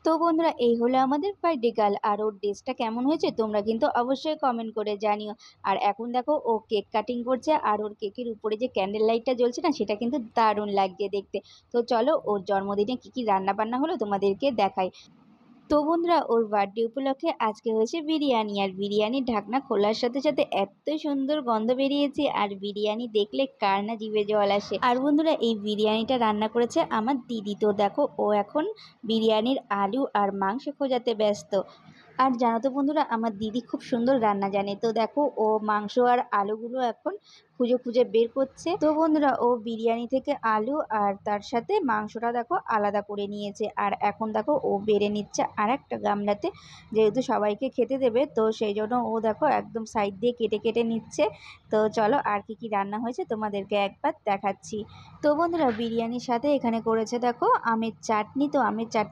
তো বন্ধুরা এই হলো আমাদের বার্থডে গার্ল আর ওর ড্রেসটা কেমন হয়েছে তোমরা কিন্তু অবশ্যই কমেন্ট করে জানিও। আর এখন দেখো ও কেক কাটিং করছে আর ওর কেকের উপরে যে ক্যান্ডেল লাইটটা জ্বলছে না সেটা কিন্তু দারুণ লাগছে দেখতে। তো চলো ওর জন্মদিনে কি কি রান্না বান্না হলো তোমাদেরকে দেখাই। তো বন্ধুরা ওর বার্থডে উপলক্ষে আজকে হয়েছে বিরিয়ানি, আর বিরিয়ানির ঢাকনা খোলার সাথে সাথে এত সুন্দর গন্ধ বেরিয়েছে আর বিরিয়ানি দেখলে কার না জিভে জল আসে। আর বন্ধুরা এই বিরিয়ানিটা রান্না করেছে আমার দিদি। তো দেখো ও এখন বিরিয়ানির আলু আর মাংস খোঁজাতে ব্যস্ত। আর জানো তো বন্ধুরা আমার দিদি খুব সুন্দর রান্না জানে। তো দেখো ও মাংস আর আলুগুলো এখন খুঁজে খুঁজে বের করছে। তো বন্ধুরা ও বিরিয়ানি থেকে আলু আর তার সাথে মাংসটা দেখো আলাদা করে নিয়েছে, আর এখন দেখো ও বেড়ে নিচ্ছে আর একটা গামলাতে, যেহেতু সবাইকে খেতে দেবে তো সেই জন্য ও দেখো একদম সাইড দিয়ে কেটে কেটে নিচ্ছে। তো চলো আর কি কি রান্না হয়েছে তোমাদেরকে একবার দেখাচ্ছি। তো বন্ধুরা বিরিয়ানির সাথে এখানে করেছে দেখো আমের চাটনি। তো আমের চাটনি